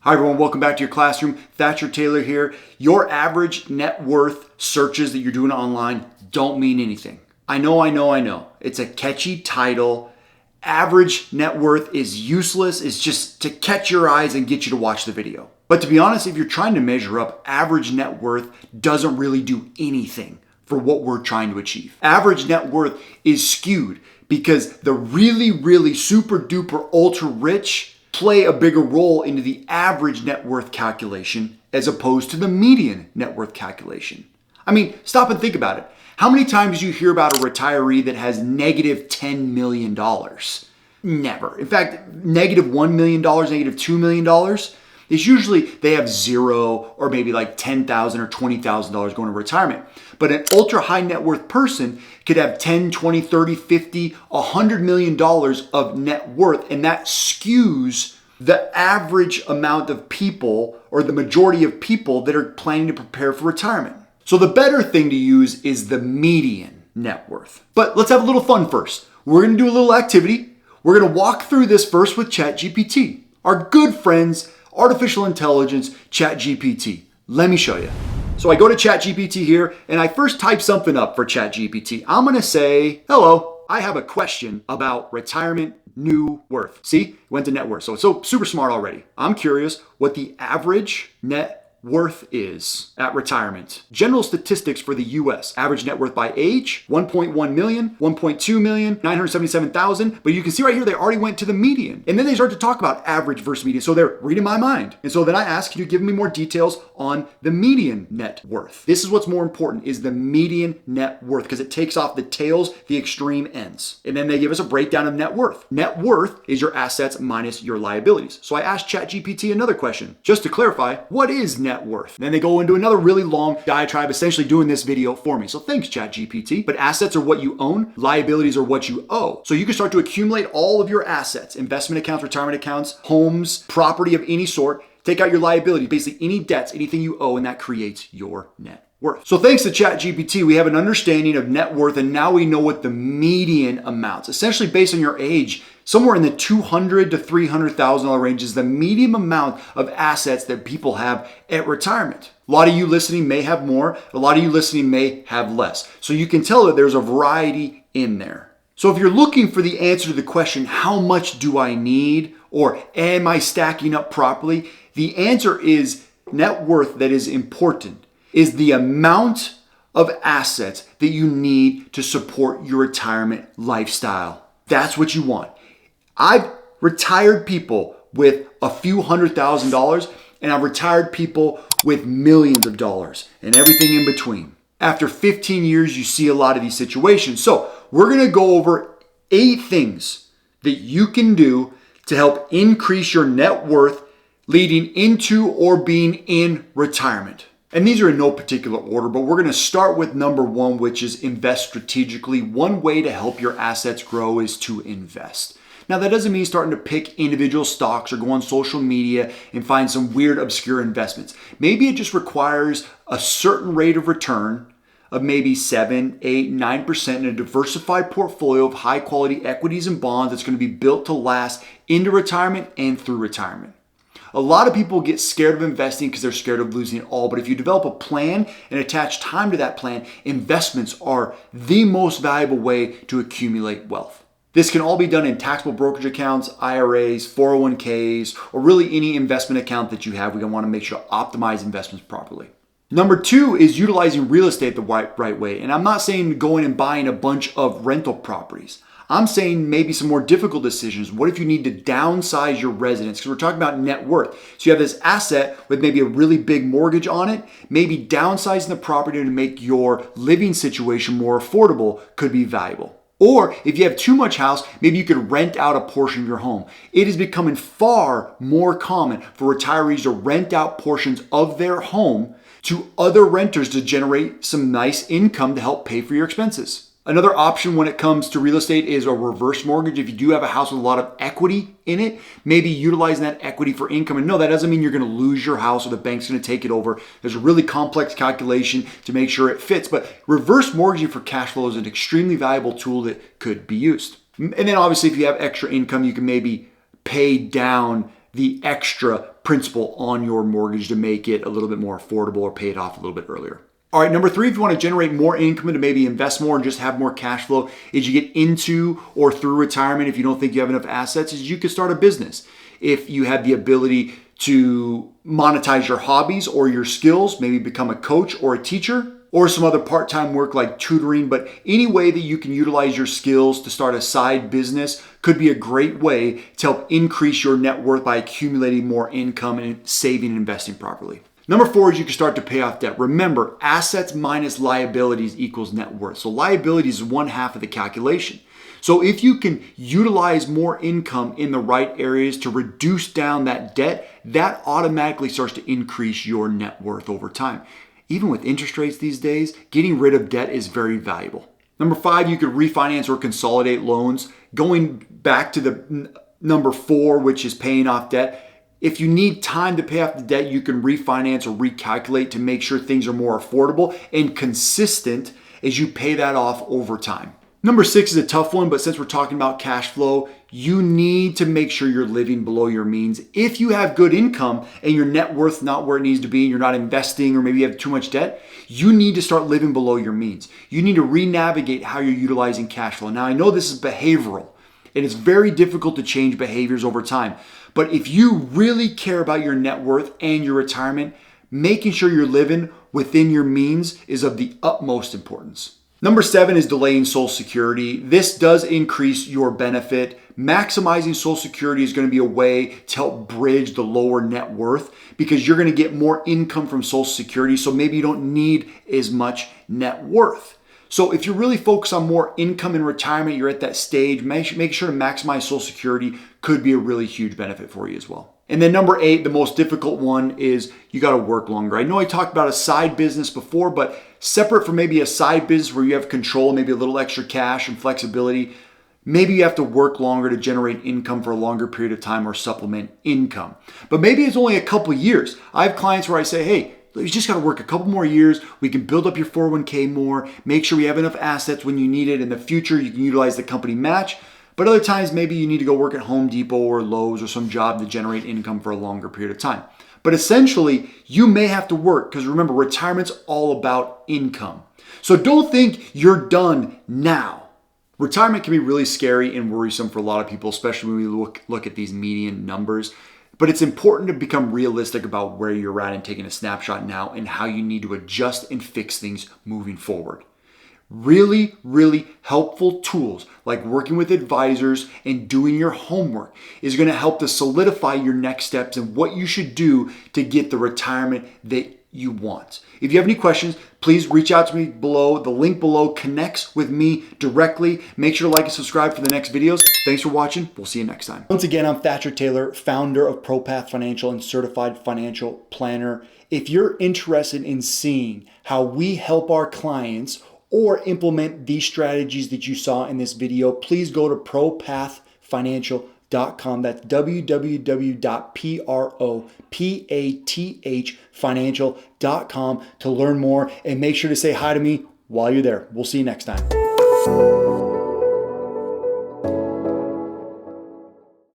Hi everyone, welcome back to your classroom. Thatcher Taylor here. Your average net worth searches that you're doing online don't mean anything. I know. It's a catchy title. Average net worth is useless. It's just to catch your eyes and get you to watch the video. But to be honest, if you're trying to measure up, average net worth doesn't really do anything for what we're trying to achieve. Average net worth is skewed because the really super duper ultra rich play a bigger role into the average net worth calculation as opposed to the median net worth calculation. I mean, stop and think about it. How many times do you hear about a retiree that has negative $10 million? Never. In fact, negative $1 million, negative $2 million, is usually they have zero or maybe like $10,000 or $20,000 going to retirement. But an ultra high net worth person could have 10, 20, 30, 50, $100 million of net worth, and that skews the average amount of people or the majority of people that are planning to prepare for retirement. So the better thing to use is the median net worth. But let's have a little fun first. We're going to do a little activity. We're going to walk through this first with ChatGPT, our good friends, artificial intelligence, ChatGPT. Let me show you. So I go to ChatGPT here and I first type something up for ChatGPT. I'm going to say, hello, I have a question about retirement new worth. See, went to net worth. So it's so super smart already. I'm curious what the average net worth is at retirement. General statistics for the US. Average net worth by age, 1.1 million, 1.2 million, 977,000. But you can see right here, they already went to the median. And then they start to talk about average versus median. So they're reading my mind. And so then I ask, can you give me more details on the median net worth? This is what's more important, is the median net worth, because it takes off the tails, the extreme ends. And then they give us a breakdown of net worth. Net worth is your assets minus your liabilities. So I asked ChatGPT another question, just to clarify, what is net worth? Then they go into another really long diatribe, essentially doing this video for me. So thanks, ChatGPT. But assets are what you own, liabilities are what you owe. So you can start to accumulate all of your assets, investment accounts, retirement accounts, homes, property of any sort, take out your liability, basically any debts, anything you owe, and that creates your net worth. So thanks to ChatGPT, we have an understanding of net worth, and now we know what the median amounts, essentially based on your age, somewhere in the $200,000 to $300,000 range is the median amount of assets that people have at retirement. A lot of you listening may have more, a lot of you listening may have less. So you can tell that there's a variety in there. So if you're looking for the answer to the question, how much do I need, or am I stacking up properly? The answer is net worth that is important is the amount of assets that you need to support your retirement lifestyle. That's what you want. I've retired people with a few $100,000, and I've retired people with millions of dollars and everything in between. After 15 years, you see a lot of these situations. So we're going to go over 8 things that you can do to help increase your net worth leading into or being in retirement. And these are in no particular order, but we're going to start with number 1, which is invest strategically. One way to help your assets grow is to invest. Now, that doesn't mean starting to pick individual stocks or go on social media and find some weird, obscure investments. Maybe it just requires a certain rate of return of maybe 7, 8, 9% in a diversified portfolio of high quality equities and bonds that's going to be built to last into retirement and through retirement. A lot of people get scared of investing because they're scared of losing it all. But if you develop a plan and attach time to that plan, investments are the most valuable way to accumulate wealth. This can all be done in taxable brokerage accounts, IRAs, 401ks, or really any investment account that you have. We're going to want to make sure to optimize investments properly. Number 2 is utilizing real estate the right way. And I'm not saying going and buying a bunch of rental properties. I'm saying maybe some more difficult decisions. What if you need to downsize your residence? Because we're talking about net worth. So you have this asset with maybe a really big mortgage on it. Maybe downsizing the property to make your living situation more affordable could be valuable. Or if you have too much house, maybe you could rent out a portion of your home. It is becoming far more common for retirees to rent out portions of their home to other renters to generate some nice income to help pay for your expenses. Another option when it comes to real estate is a reverse mortgage. If you do have a house with a lot of equity in it, maybe utilizing that equity for income. And no, that doesn't mean you're going to lose your house or the bank's going to take it over. There's a really complex calculation to make sure it fits. But reverse mortgaging for cash flow is an extremely valuable tool that could be used. And then obviously if you have extra income, you can maybe pay down the extra principal on your mortgage to make it a little bit more affordable or pay it off a little bit earlier. All right, number 3, if you want to generate more income and to maybe invest more and just have more cash flow as you get into or through retirement, if you don't think you have enough assets, is you could start a business. If you have the ability to monetize your hobbies or your skills, maybe become a coach or a teacher, or some other part-time work like tutoring, but any way that you can utilize your skills to start a side business could be a great way to help increase your net worth by accumulating more income and saving and investing properly. Number 4 is you can start to pay off debt. Remember, assets minus liabilities equals net worth. So liabilities is one half of the calculation. So if you can utilize more income in the right areas to reduce down that debt, that automatically starts to increase your net worth over time. Even with interest rates these days, getting rid of debt is very valuable. Number 5, you could refinance or consolidate loans. Going back to the number 4, which is paying off debt, if you need time to pay off the debt, you can refinance or recalculate to make sure things are more affordable and consistent as you pay that off over time. Number 6 is a tough one, but since we're talking about cash flow, you need to make sure you're living below your means. If you have good income and your net worth not where it needs to be, and you're not investing, or maybe you have too much debt, you need to start living below your means. You need to re-navigate how you're utilizing cash flow. Now, I know this is behavioral, and it's very difficult to change behaviors over time. But if you really care about your net worth and your retirement, making sure you're living within your means is of the utmost importance. Number 7 is delaying Social Security. This does increase your benefit. Maximizing Social Security is going to be a way to help bridge the lower net worth because you're going to get more income from Social Security, so maybe you don't need as much net worth. So if you're really focused on more income in retirement, you're at that stage, make sure to maximize Social Security could be a really huge benefit for you as well. And then number 8, the most difficult one is you got to work longer. I know I talked about a side business before, but separate from maybe a side business where you have control, maybe a little extra cash and flexibility, maybe you have to work longer to generate income for a longer period of time or supplement income. But maybe it's only a couple years. I have clients where I say, hey, you just got to work a couple more years. We can build up your 401k more, make sure we have enough assets when you need it. In the future, you can utilize the company match. But other times, maybe you need to go work at Home Depot or Lowe's or some job to generate income for a longer period of time. But essentially, you may have to work because remember, retirement's all about income. So don't think you're done now. Retirement can be really scary and worrisome for a lot of people, especially when we look at these median numbers. But it's important to become realistic about where you're at and taking a snapshot now and how you need to adjust and fix things moving forward. Really, really helpful tools like working with advisors and doing your homework is going to help to solidify your next steps and what you should do to get the retirement that you want. If you have any questions, please reach out to me below. The link below connects with me directly. Make sure to like and subscribe for the next videos. Thanks for watching. We'll see you next time. Once again, I'm Thatcher Taylor, founder of ProPath Financial and certified financial planner. If you're interested in seeing how we help our clients or implement these strategies that you saw in this video, please go to propathfinancial.com. That's www.propathfinancial.com to learn more, and make sure to say hi to me while you're there. We'll see you next time.